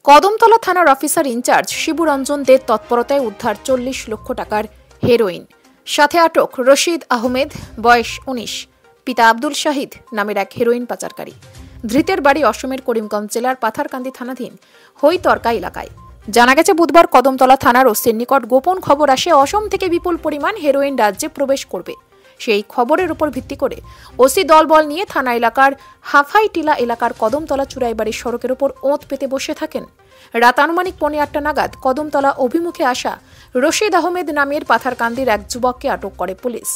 কদমতলা থানার officer in charge শিবুরঞ্জন দের তৎপরতায় উদ্ধার 40 লক্ষ টাকার হেরোইন। সাথে আটক রশিদ আহমেদ, বয়স 19, পিতা আব্দুল শাহিদ নামের এক হেরোইন পাচারকারী। ধৃতের বাড়ি অসমের করিমগঞ্জ জেলার পাথারকান্দি থানাধীন হৈতরকা এলাকায়। জানা গেছে, বুধবার কদমতলা থানার ওসির নিকট গোপন খবর আসে অসম থেকে বিপুল পরিমাণ হেরোইন রাজ্যে প্রবেশ করবে। সেই খবরের উপর ভিত্তি করে ওসি দলবল নিয়ে থানা এলাকার হাফাইটিলা এলাকার কদমতলা চুরাইবাড়ির সড়কের উপর ওঁত পেতে বসে থাকেন। রাত আনুমানিক 8:15 নাগাদ কদমতলা অভিমুখে আসা রশিদ আহমেদ নামের পাথারকান্দির এক যুবককে আটক করে পুলিশ।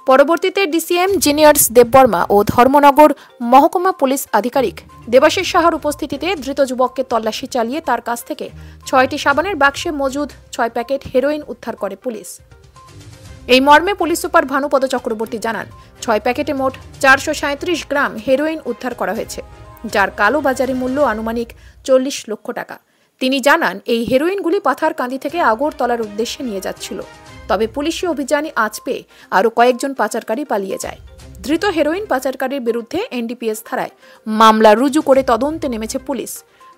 পরবর্তীতে ডিসিএম জিনিয়ার্স দেববর্মা ও ধর্মনগর মহকুমা পুলিশ আধিকারিক দেবাশিস সাহার উপস্থিতিতে ধৃত যুবককে তল্লাশি চালিয়ে তার কাছ থেকে 6টি সাবানের বাক্সে মজুদ 6 প্যাকেট হেরোইন উদ্ধার করে পুলিশ। এই মর্মে পুলিশ সুপার ভানুপদ চক্রবর্তী জানান, 6 প্যাকেটে মোট 437 গ্রাম হেরোইন উদ্ধার করা হয়েছে, যার কালো বাজারি মূল্য আনুমানিক 40 লক্ষ টাকা। তিনি জানান, এই হেরোইনগুলি পাথারকান্দি থেকে আগরতলার উদ্দেশ্যে নিয়ে যাচ্ছিল। তবে পুলিশি অভিযানে আঁচ পেয়ে আরও কয়েকজন পাচারকারী পালিয়ে যায়। ধৃত হেরোইন পাচারকারীর বিরুদ্ধে এনডিপিএস ধারায় মামলা রুজু করে তদন্তে নেমেছে পুলিশ।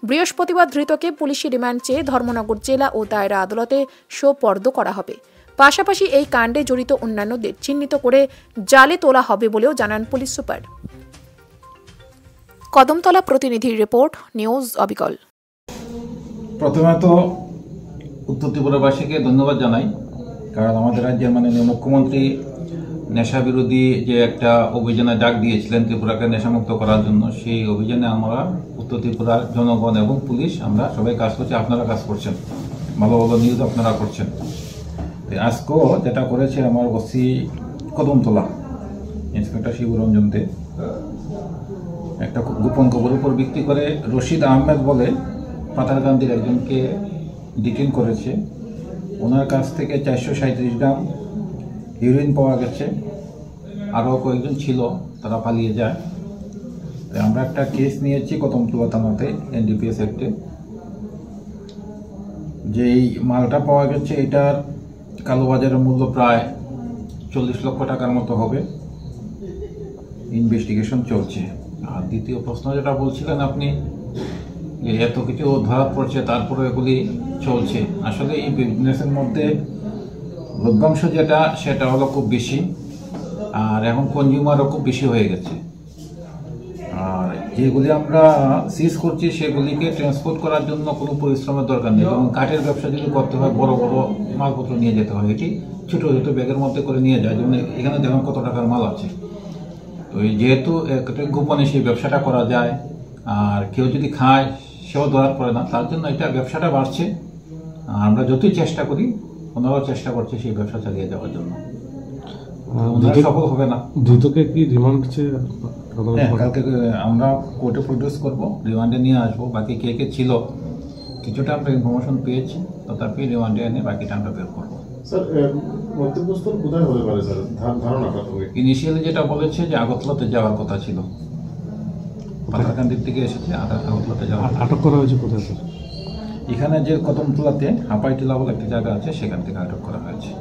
বৃহস্পতিবার ধৃতকে পুলিশি রিমান্ড চেয়ে ধর্মনগর জেলা ও দায়রা আদালতে সোপর্দ করা হবে। পাশাপাশি এই কাণ্ডে জড়িত অন্যান্যদের চিহ্নিত করে জালে তোলা হবে বলেও জানান পুলিশ সুপার। কদমতলা প্রতিনিধির রিপোর্ট, নিউজ অবিকল। প্রথমে তো উত্তর ত্রিপুরাবাসীকে ধন্যবাদ জানাই, কারণ আমাদের রাজ্যের মাননীয় মুখ্যমন্ত্রী নেশা বিরোধী যে একটা অভিযানে ডাক দিয়েছিলেন ত্রিপুরাকে নেশামুক্ত করার জন্য, সেই অভিযানে আমরা উত্তর ত্রিপুরার জনগণ এবং পুলিশ আমরা সবাই কাজ করছি। আপনারা কাজ করছেন, ভালো ভালো নিউজ আপনারা করছেন। আজকেও যেটা করেছে আমার ওসি কদমতলা ইন্সপেক্টর শিবুরঞ্জন দে, একটা গোপন খবরের উপর ভিত্তি করে রশিদ আহমেদ বলে পাথারকান্দির একজনকে ডিটেইন করেছে। ওনার কাছ থেকে 437 গ্রাম হেরোইন পাওয়া গেছে। আরও কয়েকজন ছিল, তারা পালিয়ে যায়। আমরা একটা কেস নিয়েছি কদমতলা থানাতে এনডিপিএস অ্যাক্টে। যে এই মালটা পাওয়া গেছে, এটার কালোবাজারের মূল্য প্রায় 40 লক্ষ টাকার মতো হবে। ইনভেস্টিগেশন চলছে। আর দ্বিতীয় প্রশ্ন যেটা বলছিলেন আপনি, যে এত কিছু ধরা পড়ছে তারপরে এগুলি চলছে, আসলে এই বিজনেসের মধ্যে লভ্যাংশ যেটা সেটা হলো খুব বেশি, আর এখন কনজিউমারও খুব বেশি হয়ে গেছে। আর যেগুলি আমরা সিজ করছি সেগুলিকে ট্রান্সপোর্ট করার জন্য কোনো পরিশ্রমের দরকার নেই। যেমন কাঠের ব্যবসা যদি করতে হয়, বড় বড় মালপত্র নিয়ে যেতে হয়, এটি ছোটো ছোটো ব্যাগের মধ্যে করে নিয়ে যায়। যেমন এখানে দেখুন কত টাকার মাল আছে। তো যেহেতু গোপনে সেই ব্যবসাটা করা যায়, আর কেউ যদি খায় সেও ধরার পড়ে না, তার জন্য এটা ব্যবসাটা বাড়ছে। আমরা যতই চেষ্টা করি, ওনারাও চেষ্টা করছে সেই ব্যবসা চালিয়ে যাওয়ার জন্য। সফল হবে না। দ্রুতকে কি রিমান্ড কালকে আমরা কোর্টে প্রডিউস করবো, রিমান্ডে নিয়ে আসবো। বাকি কে কে ছিল কিছুটা আমরা ইনফরমেশন পেয়েছি, তথাপি রিমান্ডে এনে বাকিটা আমরা বের করবো। ইনিশিয়ালি যেটা বলেছে যে আগরতলাতে যাওয়ার কথা ছিল, পাথারকান্দির থেকে এসেছে আগরতলাতে যাওয়ার। আটক করা হয়েছে কোথায়? এখানে যে কদমতলাতে হাফাইটিলা বলে একটা জায়গা আছে, সেখান থেকে আটক করা হয়েছে।